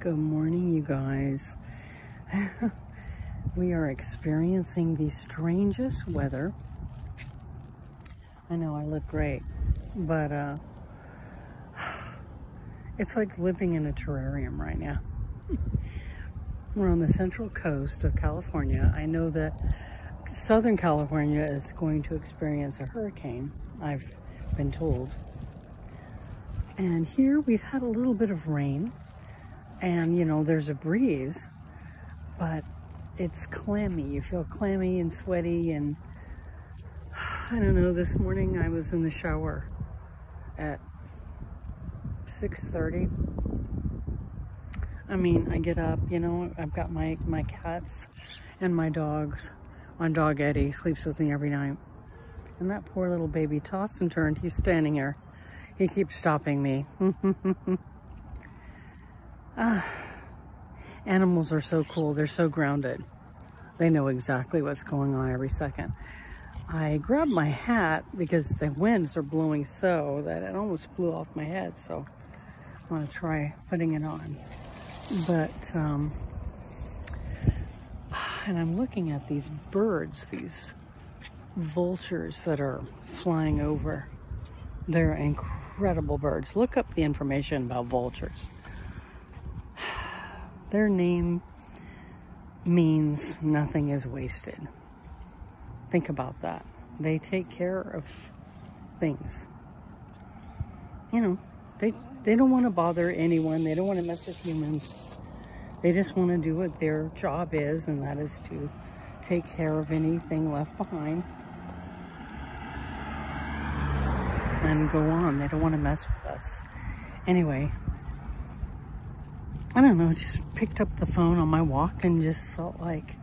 Good morning, you guys. We are experiencing the strangest weather. I know I look great, but it's like living in a terrarium right now. We're on the central coast of California. I know that Southern California is going to experience a hurricane, I've been told. And here we've had a little bit of rain. And, you know, there's a breeze, but it's clammy. You feel clammy and sweaty. And I don't know, this morning I was in the shower at 6:30. I mean, I get up, you know, I've got my cats and my dogs. My dog Eddie sleeps with me every night. And that poor little baby tossed and turned. He's standing here. He keeps stopping me. Animals are so cool. They're so grounded. They know exactly what's going on every second. I grabbed my hat because the winds are blowing so that it almost flew off my head. So I want to try putting it on. But, and I'm looking at these birds, these vultures that are flying over. They're incredible birds. Look up the information about vultures. Their name means nothing is wasted. Think about that. They take care of things. You know, they don't want to bother anyone. They don't want to mess with humans. They just want to do what their job is, and that is to take care of anything left behind and go on. They don't want to mess with us. Anyway, I don't know, just picked up the phone on my walk and just felt like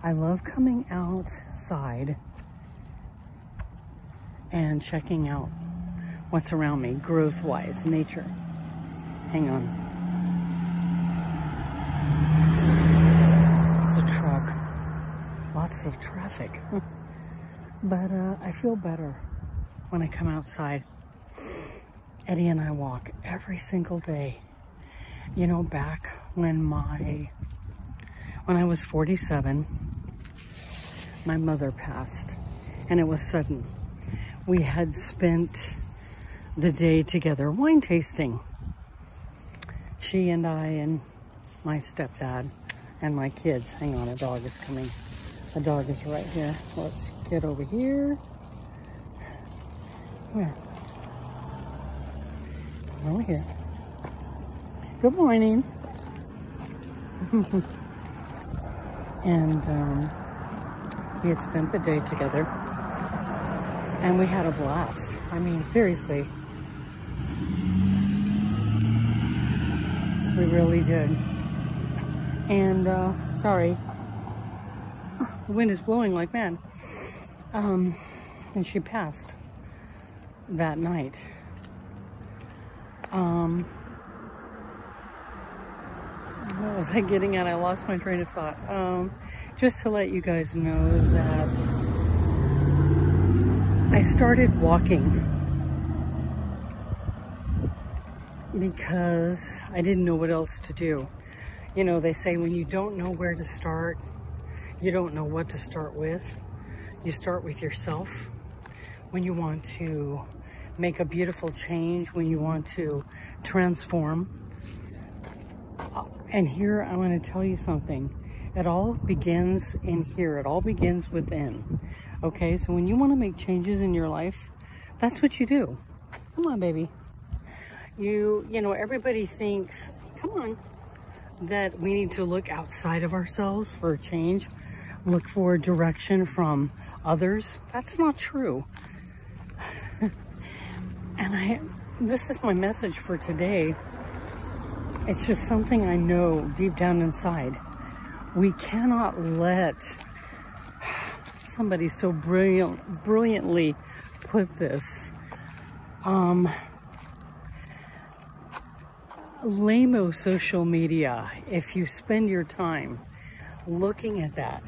I love coming outside and checking out what's around me, growth-wise, nature. Hang on. It's a truck. Lots of traffic. But I feel better when I come outside. Eddie and I walk every single day. You know, back when I was 47, my mother passed, and it was sudden. We had spent the day together wine tasting. She and I and my stepdad and my kids. Hang on, a dog is coming. The dog is right here. Let's get over here. Where? Over here. Good morning. And we had spent the day together and we had a blast. I mean, seriously. We really did. And sorry, the wind is blowing like mad. And she passed that night. What was I getting at? I lost my train of thought. Just to let you guys know that I started walking because I didn't know what else to do. You know, they say when you don't know where to start, you don't know what to start with. You start with yourself. When you want to make a beautiful change, when you want to transform. And here, I want to tell you something. It all begins in here. It all begins within. Okay, so when you want to make changes in your life, that's what you do. Come on, baby. You know, everybody thinks, come on, that we need to look outside of ourselves for a change, look for direction from others. That's not true. And this is my message for today. It's just something I know deep down inside. We cannot let somebody so brilliantly put this. Lame-o social media, if you spend your time looking at that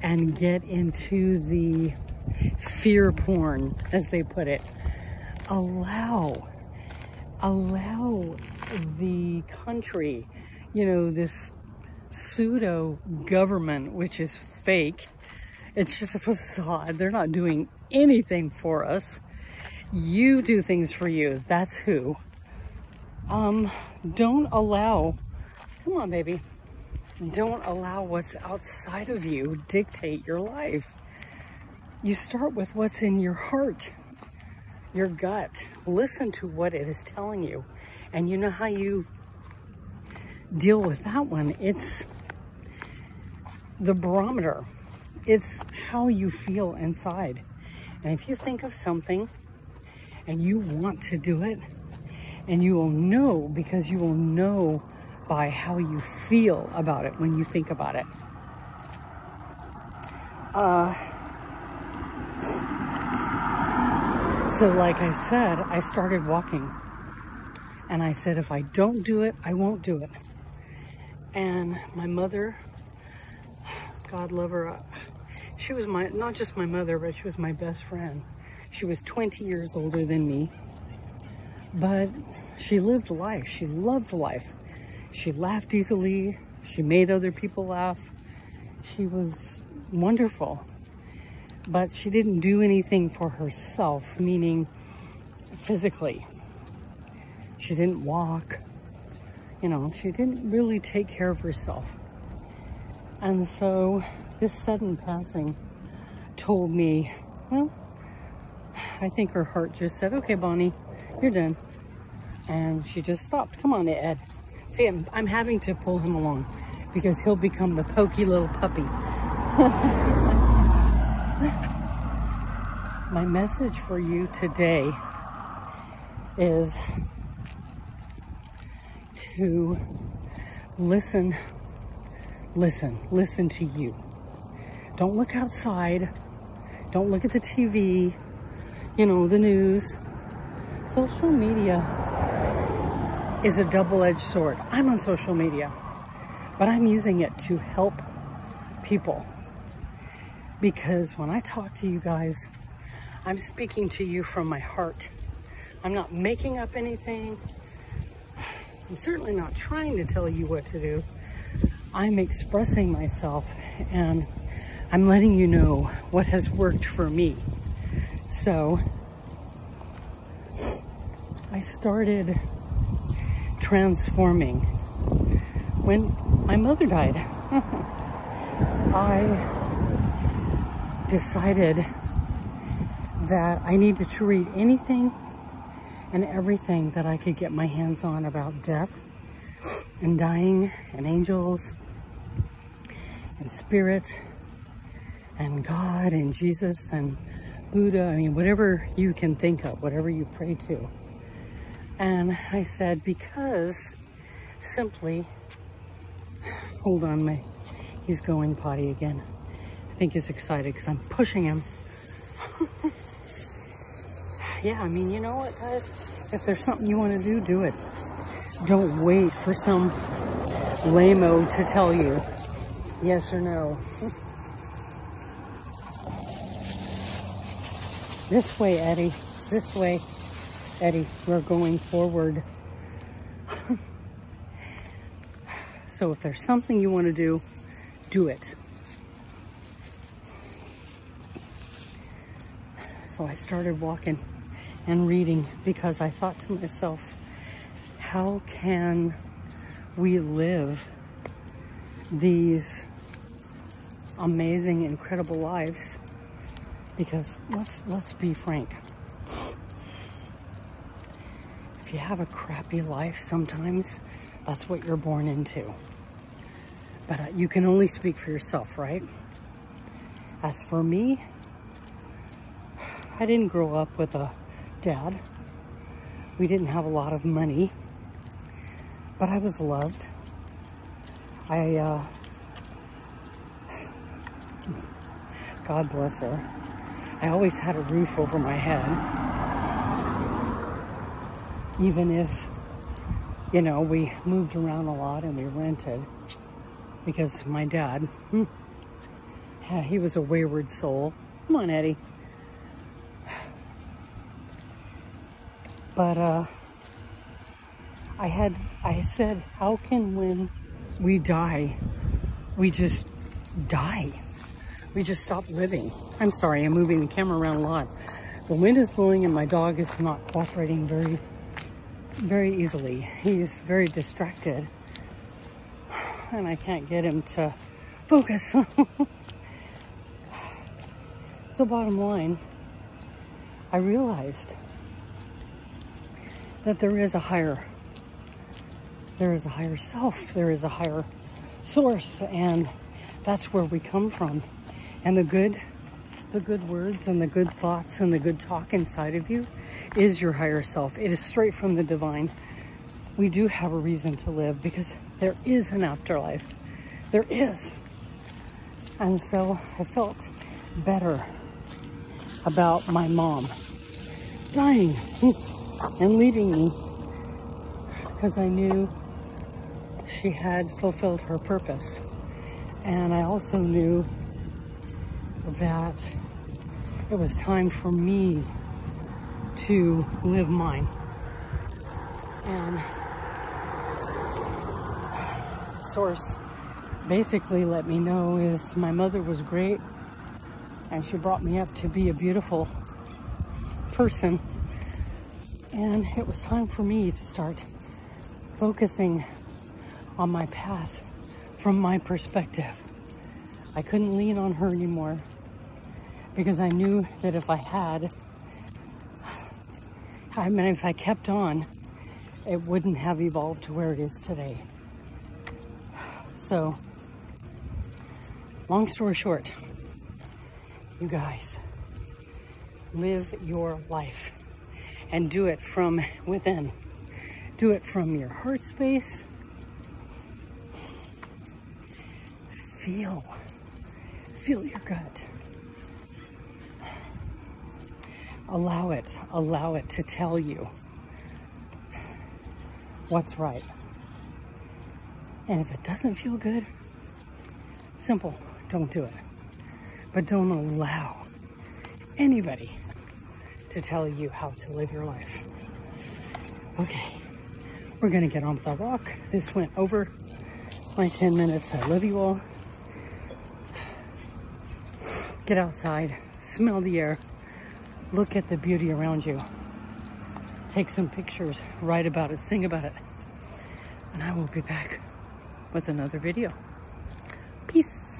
and get into the fear porn, as they put it, allow the country, you know, this pseudo government, which is fake. It's just a facade. They're not doing anything for us. You do things for you. That's who. Don't allow, come on, baby. Don't allow what's outside of you dictate your life. You start with what's in your heart, your gut. Listen to what it is telling you. And you know how you deal with that one? It's the barometer. It's how you feel inside. And if you think of something and you want to do it, and you will know, because you will know by how you feel about it when you think about it. So like I said, I started walking. And I said, if I don't do it, I won't do it. And my mother, God love her, she was not just my mother, but she was my best friend. She was 20 years older than me. But she lived life. She loved life. She laughed easily. She made other people laugh. She was wonderful. But she didn't do anything for herself, meaning physically. She didn't walk. You know, she didn't really take care of herself. And so this sudden passing told me, well, I think her heart just said, okay, Bonnie, you're done. And she just stopped. Come on, Ed. See, I'm having to pull him along because he'll become the pokey little puppy. My message for you today is to listen to you. Don't look outside. Don't look at the TV, you know, the news. Social media is a double-edged sword. I'm on social media, but I'm using it to help people. Because when I talk to you guys, I'm speaking to you from my heart. I'm not making up anything. I'm certainly not trying to tell you what to do. I'm expressing myself, and I'm letting you know what has worked for me. So I started transforming when my mother died. I decided that I needed to read anything and everything that I could get my hands on about death and dying and angels and spirit and God and Jesus and Buddha. I mean, whatever you can think of, whatever you pray to. And I said, because simply, hold on, he's going potty again. I think he's excited because I'm pushing him. Yeah, I mean, you know what, guys? If there's something you want to do, do it. Don't wait for some lame-o to tell you yes or no. This way, Eddie. This way, Eddie. We're going forward. So if there's something you want to do, do it. So I started walking and reading because I thought to myself, how can we live these amazing, incredible lives? Because let's be frank. If you have a crappy life, sometimes that's what you're born into. But you can only speak for yourself, right? As for me, I didn't grow up with a dad. We didn't have a lot of money, but I was loved. God bless her. I always had a roof over my head. Even if, you know, we moved around a lot and we rented, because my dad, yeah, he was a wayward soul. Come on, Eddie. But I said, how can when we die, we just die? We just stop living. I'm sorry, I'm moving the camera around a lot. The wind is blowing and my dog is not cooperating very easily. He's very distracted and I can't get him to focus. So bottom line, I realized that there is a higher self, there is a higher source, and that's where we come from. And the good words and the good thoughts and the good talk inside of you is your higher self. It is straight from the divine. We do have a reason to live because there is an afterlife. There is. And so I felt better about my mom dying and leaving me because I knew she had fulfilled her purpose. And I also knew that it was time for me to live mine. And Source basically let me know is my mother was great and she brought me up to be a beautiful person. And it was time for me to start focusing on my path from my perspective. I couldn't lean on her anymore because I knew that if I kept on, it wouldn't have evolved to where it is today. So, long story short, you guys, live your life and do it from within. Do it from your heart space. Feel your gut. Allow it to tell you what's right. And if it doesn't feel good, simple, don't do it. But don't allow anybody to tell you how to live your life. Okay, we're gonna get on with the walk. This went over my 10 minutes. I love you all. Get outside, smell the air, look at the beauty around you. Take some pictures, write about it, sing about it. And I will be back with another video. Peace.